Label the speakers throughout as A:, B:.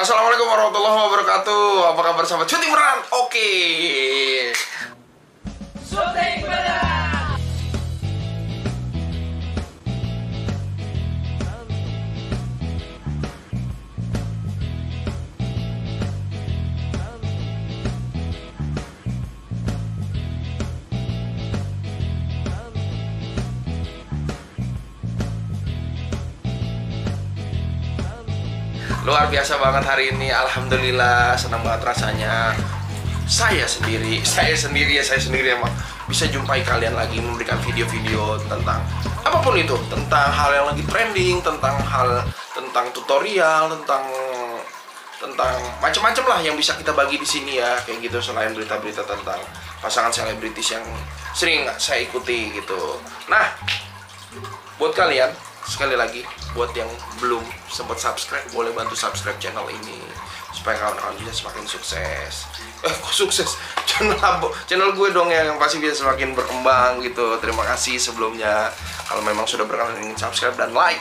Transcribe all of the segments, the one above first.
A: Assalamualaikum warahmatullahi wabarakatuh. Apa kabar sahabat syuting beneran? Oke. Syuting beneran. Luar biasa banget hari ini, alhamdulillah, senang banget rasanya. Saya sendiri emang bisa jumpai kalian lagi memberikan video-video tentang apapun itu, tentang hal yang lagi trending, tentang tutorial, tentang macam-macam lah yang bisa kita bagi di sini ya, kayak gitu. Selain berita-berita tentang pasangan selebritis yang sering saya ikuti gitu. Nah, buat kalian sekali lagi, buat yang belum sempat subscribe, boleh bantu subscribe channel ini supaya kawan-kawan bisa semakin sukses. Kok sukses? Channel gue dong yang pasti bisa semakin berkembang gitu. Terima kasih sebelumnya kalau memang sudah berkenan ingin subscribe dan like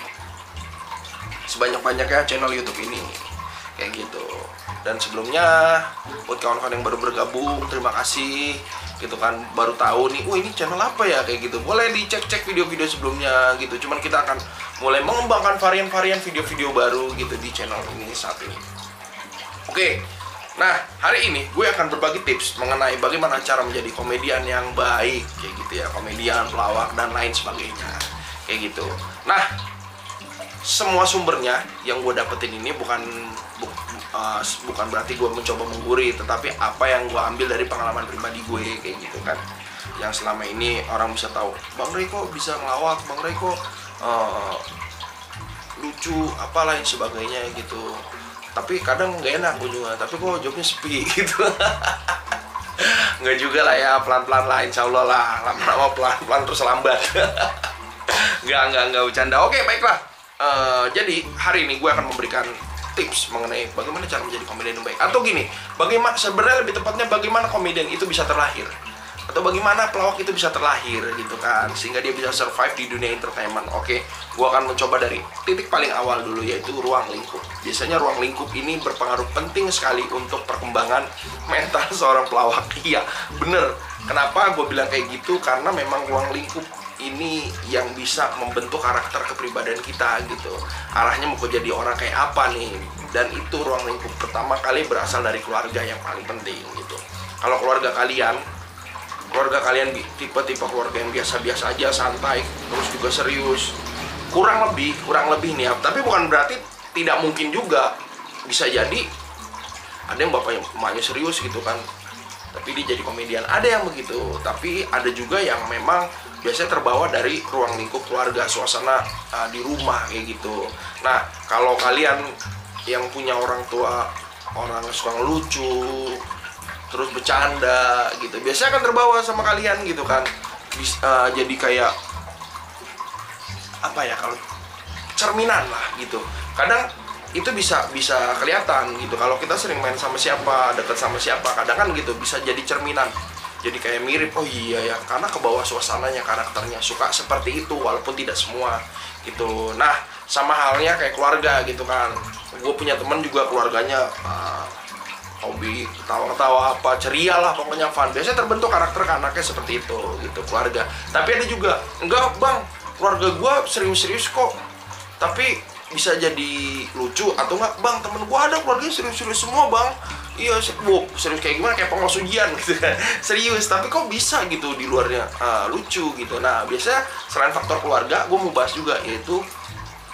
A: sebanyak-banyaknya channel YouTube ini, kayak gitu. Dan sebelumnya buat kawan-kawan yang baru bergabung, terima kasih gitu kan, baru tahu nih, ini channel apa ya, kayak gitu. Boleh dicek-cek video-video sebelumnya gitu. Cuman kita akan mulai mengembangkan varian-varian video-video baru gitu di channel ini saat ini. Oke. Nah, hari ini gue akan berbagi tips mengenai bagaimana cara menjadi komedian yang baik, kayak gitu ya, komedian, pelawak dan lain sebagainya, kayak gitu. Nah, semua sumbernya yang gue dapetin ini bukan berarti gue mencoba menggurui, tetapi apa yang gue ambil dari pengalaman pribadi gue, kayak gitu kan. Yang selama ini orang bisa tahu, Bang Ray kok bisa ngelawak, Bang Ray kok lucu, apa lain sebagainya gitu. Tapi kadang nggak enak ujungnya, tapi kok jawabnya sepi gitu. Nggak juga lah ya, pelan-pelan lah, insya Allah lah, lama-lama pelan-pelan terus lambat. Nggak bercanda. Oke, baiklah. Jadi hari ini gue akan memberikan tips mengenai bagaimana cara menjadi komedian yang baik. Atau gini, bagaimana, sebenarnya lebih tepatnya bagaimana komedian itu bisa terlahir, atau bagaimana pelawak itu bisa terlahir gitu kan, sehingga dia bisa survive di dunia entertainment. Oke, gue akan mencoba dari titik paling awal dulu, yaitu ruang lingkup. Biasanya ruang lingkup ini berpengaruh penting sekali untuk perkembangan mental seorang pelawak. Iya, bener. Kenapa gue bilang kayak gitu? Karena memang ruang lingkup ini yang bisa membentuk karakter kepribadian kita gitu. Arahnya mau jadi orang kayak apa nih. Dan itu ruang lingkup pertama kali berasal dari keluarga yang paling penting gitu. Kalau keluarga kalian tipe-tipe keluarga yang biasa-biasa aja, santai, terus juga serius, kurang lebih nih ya. Tapi bukan berarti tidak mungkin juga. Bisa jadi ada yang bapaknya emaknya serius gitu kan, tapi dia jadi komedian, ada yang begitu. Tapi ada juga yang memang biasanya terbawa dari ruang lingkup keluarga, suasana di rumah kayak gitu. Nah, kalau kalian yang punya orang tua, orang suka ngelucu, terus bercanda gitu, biasanya akan terbawa sama kalian gitu kan. Jadi kayak apa ya, kalau cerminan lah gitu. Kadang itu bisa kelihatan gitu kalau kita sering main sama siapa, dekat sama siapa, kadang kan gitu bisa jadi cerminan. Jadi kayak mirip, oh iya ya, karena ke bawah suasananya, karakternya suka seperti itu walaupun tidak semua gitu. Nah, sama halnya kayak keluarga gitu kan. Gue punya temen juga keluarganya hobi ketawa-ketawa, apa ceria lah, pokoknya fun. Biasanya terbentuk karakter anaknya seperti itu gitu, keluarga. Tapi ada juga, enggak bang, keluarga gue serius-serius kok, tapi bisa jadi lucu. Atau enggak, bang, temen gue ada keluarganya serius-serius semua bang. Iya, serius kayak gimana, kayak pengawas ujian gitu kan. Serius, tapi kok bisa gitu di luarnya lucu gitu. Nah, biasanya selain faktor keluarga, gue mau bahas juga, yaitu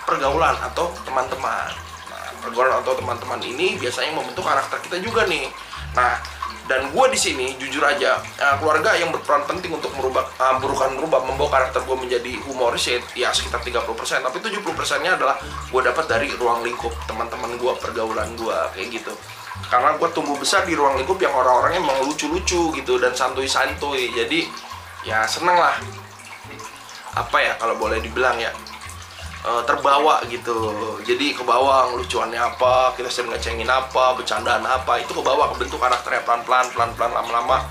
A: pergaulan atau teman-teman. Nah, pergaulan atau teman-teman ini biasanya membentuk karakter kita juga nih. Nah, dan gue di sini jujur aja, keluarga yang berperan penting untuk merubah membawa karakter gue menjadi humoris ya sekitar 30%, tapi 70%-nya adalah gue dapat dari ruang lingkup teman-teman gue, pergaulan gue, kayak gitu. Karena gue tumbuh besar di ruang lingkup yang orang-orangnya emang lucu-lucu gitu dan santuy-santuy. Jadi ya seneng lah, apa ya, kalau boleh dibilang ya, terbawa gitu. Jadi kebawa lucuannya apa, kita sering ngecengin apa, bercandaan apa, itu kebawa, kebentuk karakternya pelan-pelan lama-lama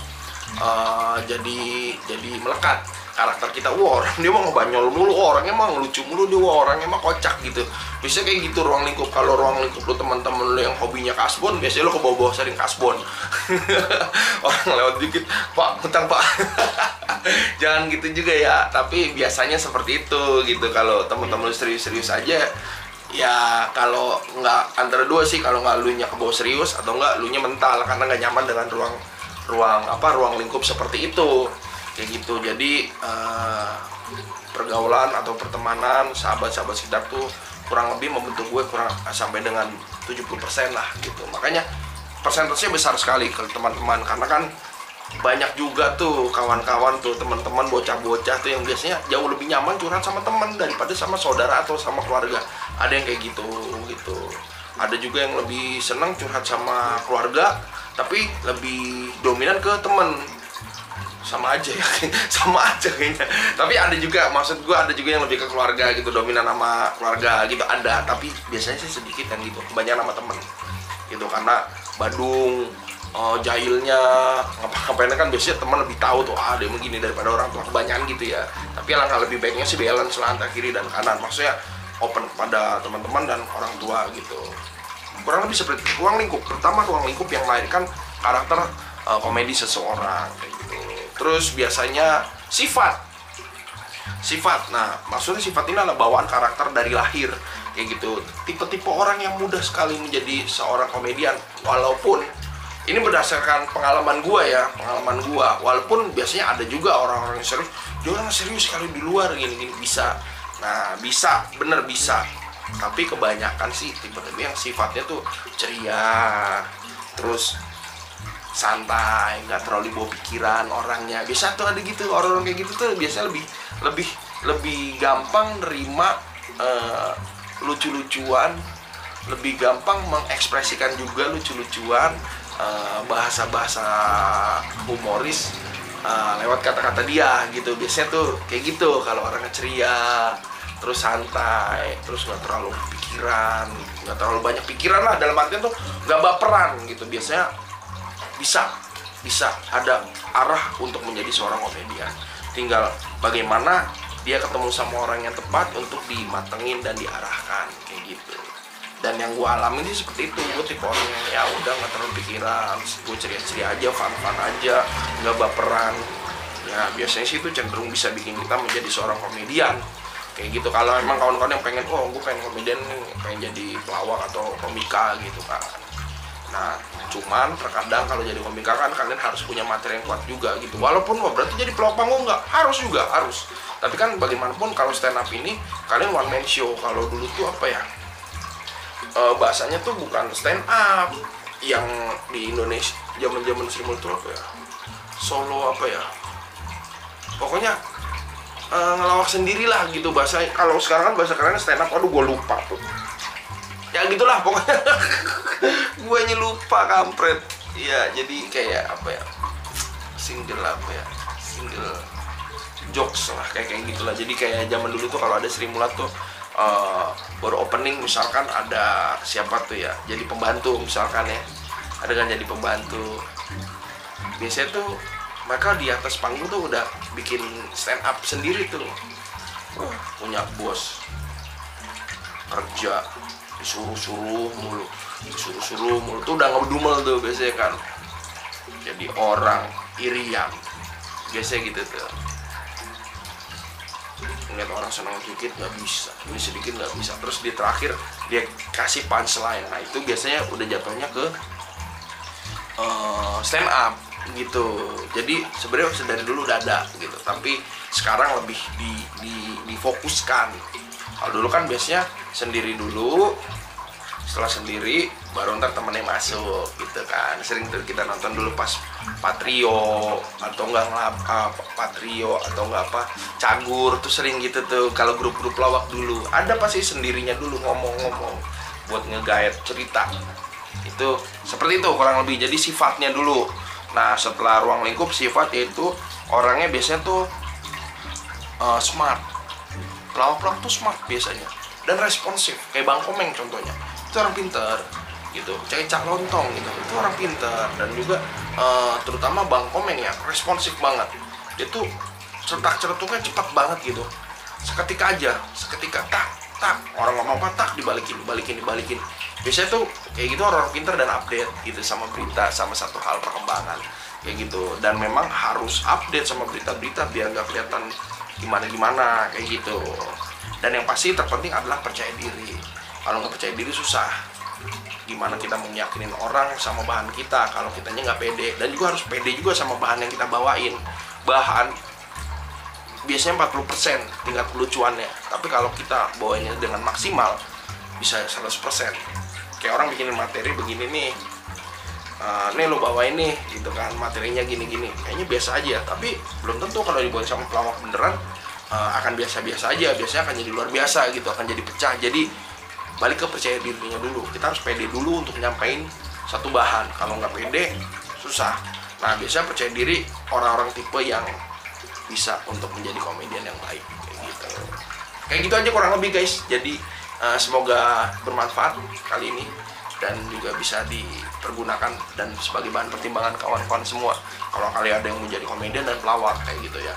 A: jadi melekat karakter kita. Wah, orang dia mah ngebanyol mulu, orangnya mah lucu mulu, dia orangnya mah kocak gitu. Bisa kayak gitu ruang lingkup. Kalau ruang lingkup lu teman-teman lu yang hobinya kasbon, biasanya lo ke bawah-bawah sering kasbon. Orang lewat dikit, Pak, hutang Pak. Jangan gitu juga ya. Tapi biasanya seperti itu gitu. Kalau teman-teman serius-serius aja, ya kalau nggak antara dua sih, kalau nggak lu nya ke bawah serius atau nggak lu nya mental karena nggak nyaman dengan ruang lingkup seperti itu kayak gitu. Jadi pergaulan atau pertemanan sahabat-sahabat sekitar tuh kurang lebih membentuk gue kurang sampai dengan 70% lah gitu. Makanya persentasenya besar sekali ke teman-teman, karena kan banyak juga tuh kawan-kawan tuh, teman-teman bocah-bocah tuh yang biasanya jauh lebih nyaman curhat sama teman daripada sama saudara atau sama keluarga. Ada yang kayak gitu. Ada juga yang lebih senang curhat sama keluarga tapi lebih dominan ke teman. Sama aja ya, sama aja kayaknya. Tapi ada juga, maksud gue ada juga yang lebih ke keluarga gitu, dominan sama keluarga gitu, ada. Tapi biasanya sih sedikit kan gitu, kebanyakan sama temen gitu, karena Badung, jahilnya, ngapa-ngapainnya kan biasanya teman lebih tahu tuh, dia begini daripada orang tua, kebanyakan gitu ya. Tapi alangkah lebih baiknya sih balance lah antara kiri dan kanan, maksudnya open pada teman-teman dan orang tua gitu. Kurang lebih seperti ruang lingkup. Pertama, ruang lingkup yang melahirkan karakter komedi seseorang kayak gitu. Terus biasanya sifat. Nah, maksudnya sifat ini adalah bawaan karakter dari lahir kayak gitu. Tipe-tipe orang yang mudah sekali menjadi seorang komedian, walaupun ini berdasarkan pengalaman gua ya, walaupun biasanya ada juga orang-orang yang serius, dia orang serius sekali di luar gini-gini bisa. Nah, bisa, bener bisa. Tapi kebanyakan sih tipe-tipe yang sifatnya tuh ceria, terus santai, nggak terlalu bawa pikiran orangnya. Biasa tuh ada gitu, orang-orang kayak gitu tuh biasanya lebih gampang nerima lucu-lucuan, lebih gampang mengekspresikan juga lucu-lucuan, bahasa-bahasa humoris lewat kata-kata dia gitu. Biasanya tuh kayak gitu kalau orangnya ceria, terus santai, terus nggak terlalu pikiran, nggak terlalu banyak pikiran lah, dalam artian tuh nggak baperan gitu. Biasanya bisa ada arah untuk menjadi seorang komedian. Tinggal bagaimana dia ketemu sama orang yang tepat untuk dimatengin dan diarahkan kayak gitu. Dan yang gue alami sih seperti itu. Gue tipe orang yang ya udah nggak terlalu pikiran, gue ceria-ceria aja, fun-fun aja, nggak baperan. Ya biasanya sih itu cenderung bisa bikin kita menjadi seorang komedian kayak gitu. Kalau emang kawan-kawan yang pengen, gue pengen komedian nih, pengen jadi pelawak atau komika gitu kan. Nah, cuman terkadang kalau jadi komika kan kalian harus punya materi yang kuat juga gitu. Walaupun berarti jadi pelawak panggung nggak? Harus. Tapi kan bagaimanapun kalau stand up ini kalian one man show. Kalau dulu tuh apa ya? Bahasanya tuh bukan stand up yang di Indonesia zaman-zaman Sri Mulyani apa ya? Solo apa ya? Pokoknya ngelawak sendirilah gitu bahasa. Kalau sekarang kan bahasa kerennya stand up, aduh gue lupa tuh. Ya gitulah pokoknya. Gue lupa kampret. Ya jadi kayak apa ya, single jokes lah kayak gitulah. Jadi kayak zaman dulu tuh kalau ada Sri Mulat tuh baru opening misalkan ada siapa tuh ya, jadi pembantu misalkan ya, ada kan jadi pembantu. Biasanya tuh mereka di atas panggung tuh udah bikin stand up sendiri tuh. Punya bos, kerja disuruh-suruh mulu tuh udah ngedumel tuh biasanya kan. Jadi orang irian biasanya gitu tuh. Ngeliat orang senang dikit nggak bisa, ini sedikit nggak bisa. Terus di terakhir dia kasih punchline. Nah itu biasanya udah jatuhnya ke stand up gitu. Jadi sebenarnya dari dulu udah ada gitu, tapi sekarang lebih difokuskan. Kalau dulu kan biasanya sendiri dulu, setelah sendiri baru ntar temennya masuk gitu kan. Sering tuh kita nonton dulu pas Patrio atau enggak Patrio atau enggak apa Cagur tuh sering gitu tuh. Kalau grup-grup lawak dulu ada pasti sendirinya dulu ngomong-ngomong buat nge-guide cerita. Itu seperti itu kurang lebih. Jadi sifatnya dulu. Nah setelah ruang lingkup sifat, yaitu orangnya biasanya tuh smart. Pelawak-pelawak tuh smart biasanya dan responsif, kayak Bang Komeng contohnya. Itu orang pinter gitu, kayak Cak Lontong gitu, itu orang pinter. Dan juga terutama Bang Komeng ya, responsif banget. Dia tuh cetak-cetuknya cepat banget gitu. Seketika tak, orang ngomong apa tak dibalikin. Biasanya tuh kayak gitu orang pinter dan update gitu sama berita, sama satu hal perkembangan kayak gitu. Dan memang harus update sama berita-berita biar nggak kelihatan gimana-gimana kayak gitu. Dan yang pasti terpenting adalah percaya diri. Kalau nggak percaya diri susah. Gimana kita mau yakinin orang sama bahan kita kalau kitanya nggak pede. Dan juga harus pede juga sama bahan yang kita bawain. Bahan biasanya 40% tingkat kelucuannya, tapi kalau kita bawanya dengan maksimal bisa 100%. Kayak orang bikin materi begini nih, nih lo bawain nih gitu kan, materinya gini-gini, kayaknya biasa aja, tapi belum tentu kalau dibawain sama pelawak beneran akan biasa-biasa aja, biasanya akan jadi luar biasa gitu, akan jadi pecah. Jadi balik ke percaya dirinya dulu, kita harus pede dulu untuk nyampein satu bahan. Kalau nggak pede susah. Nah biasanya percaya diri orang-orang tipe yang bisa untuk menjadi komedian yang baik kayak gitu aja kurang lebih guys. Jadi semoga bermanfaat kali ini dan juga bisa dipergunakan dan sebagai bahan pertimbangan kawan-kawan semua kalau kalian ada yang menjadi komedian dan pelawak kayak gitu ya.